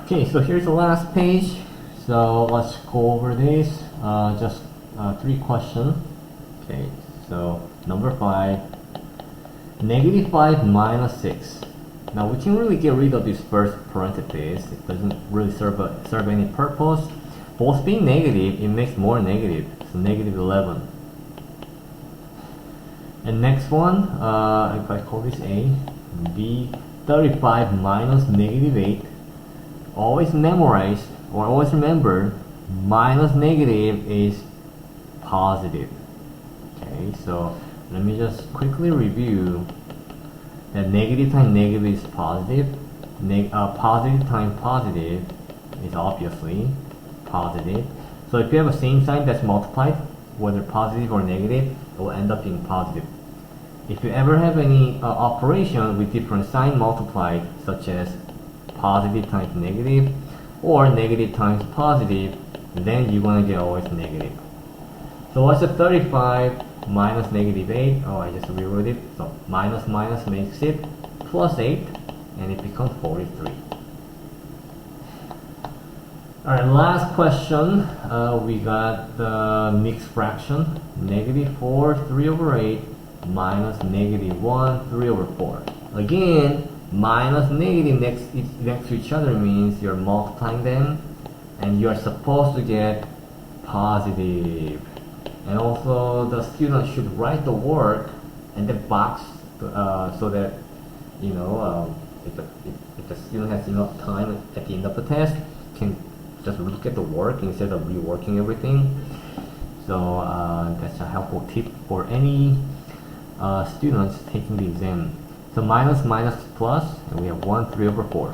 Okay, so here's the last page. So let's go over this. Just 3 questions. Okay, so number 5. -5 minus 6. Now we can really get rid of this first parenthesis. It doesn't really serve any purpose. Both being negative, it makes more negative. So -11. And next one, if I call this A, B, 35 minus -8. Always memorize, or always remember, minus negative is positive. Okay, so let me just quickly review that negative times negative is positive. Positive times positive is obviously positive. So if you have a same sign that's multiplied, whether positive or negative, it will end up being positive. If you ever have any operation with different sign multiplied, such as positive times negative or negative times positive, then you're going to get always negative. So what's the 35 minus -8? Oh, I just rewrote it. So minus minus makes it plus 8, and it becomes 43. Alright, last question. We got the mixed fraction. -4 3/8 minus -1 3/4. Again, minus negative next to each other means you're multiplying them, and you are supposed to get positive. And also the student should write the work in the box so that, you know, if the student has enough time at the end of the test, can just look at the work instead of reworking everything. So that's a helpful tip for any students taking the exam. So minus minus plus, and we have 1 3/4.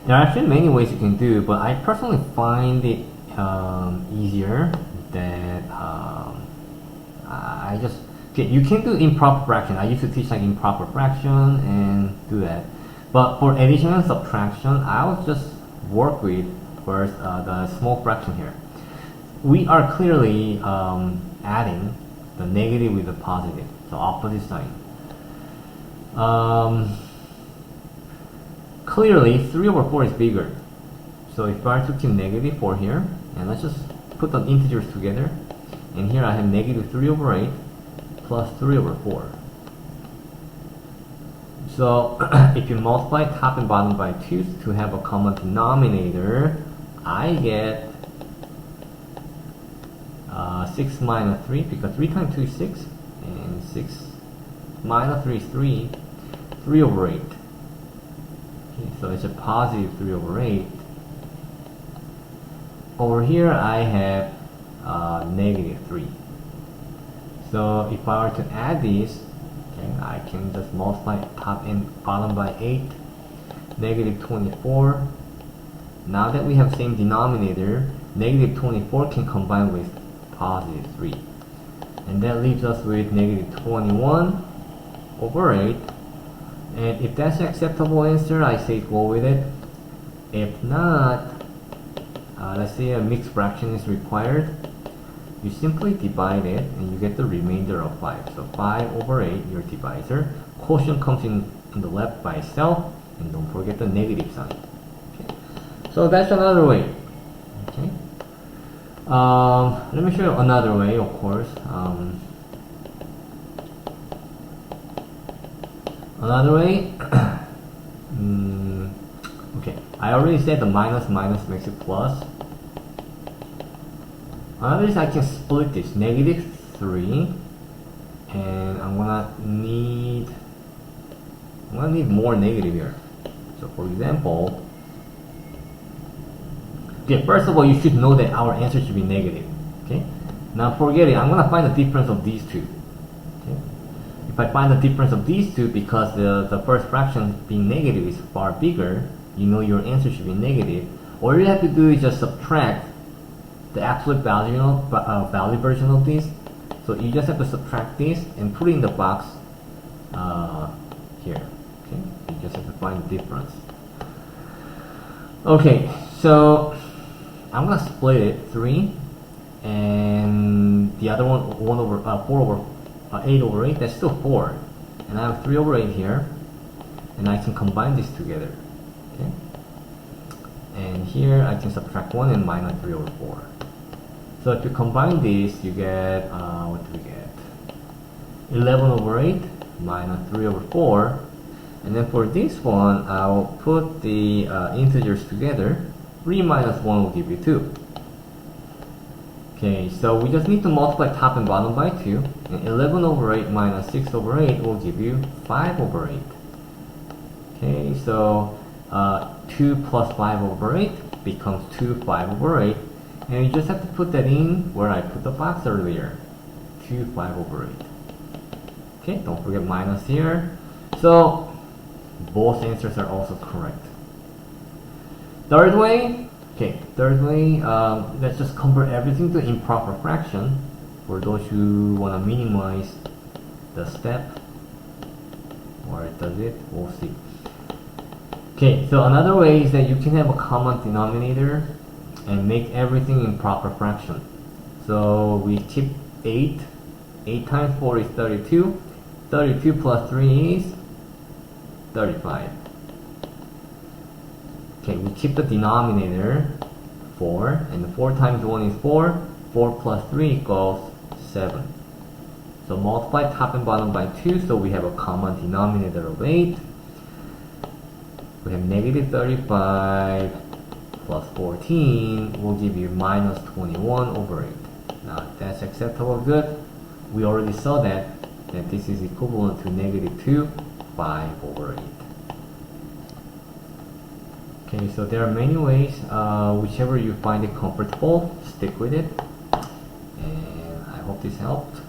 There are actually many ways you can do, but I personally find it easier that I just you can do improper fraction. I used to teach like improper fraction and do that, but for addition and subtraction, I'll just work with first the small fraction here. We are clearly adding the negative with the positive, so opposite sign. Clearly 3/4 is bigger, so if I took in -4 here, and let's just put the integers together, and here I have -3/8 plus 3/4. So if you multiply top and bottom by 2 to have a common denominator, I get 6 minus 3, because 3 times 2 is 6, and 6 minus 3 is 3/8. Okay, so it's a positive 3/8. Over here I have -3. So if I were to add these, okay, I can just multiply top and bottom by 8, -24. Now that we have same denominator, -24 can combine with positive 3. And that leaves us with -21/8. And if that's an acceptable answer, I say go with it. If not, let's say a mixed fraction is required, you simply divide it and you get the remainder of 5. So 5/8, your divisor. Quotient comes in the left by itself, and don't forget the negative sign. Okay. So that's another way. Okay. Let me show you another way, of course. Another way, okay, I already said the minus minus makes it plus. Another is I can split this, -3, and I'm gonna need more negative here. So for example, okay, first of all, you should know that our answer should be negative. Okay, now forget it. I'm gonna find the difference of these two. Okay? If I find the difference of these two, because the first fraction being negative is far bigger, you know your answer should be negative. All you have to do is just subtract the absolute value version of this. So you just have to subtract this and put it in the box here. Okay, you just have to find the difference. Okay, so I'm gonna split it 3, and the other one 8/8. That's still 4, and I have 3/8 here, and I can combine this together. Okay, and here I can subtract 1 and minus 3 over 4. So if you combine these, you get, what do we get? 11 over 8 minus 3 over 4. And then for this one, I'll put the integers together. 3 minus 1 will give you 2. Okay, so we just need to multiply top and bottom by 2. And 11 over 8 minus 6 over 8 will give you 5 over 8. Okay, so 2 plus 5 over 8 becomes 2 5 over 8. And you just have to put that in where I put the box earlier. 2 5 over 8. Okay, don't forget minus here. So both answers are also correct. Third way, let's just convert everything to improper fraction for those who want to minimize the step. Or does it? We'll see. Okay, so another way is that you can have a common denominator and make everything in proper fraction. So we keep 8. 8 times 4 is 32. 32 plus 3 is 35. Okay, we keep the denominator 4, and 4 times 1 is 4. 4 plus 3 equals 7. So multiply top and bottom by 2, so we have a common denominator of 8. We have negative 35 plus 14 will give you minus 21 over 8. Now that's acceptable, good. We already saw that this is equivalent to negative 2, 5 over 8. Okay, so there are many ways, whichever you find it comfortable, stick with it. And I hope this helped.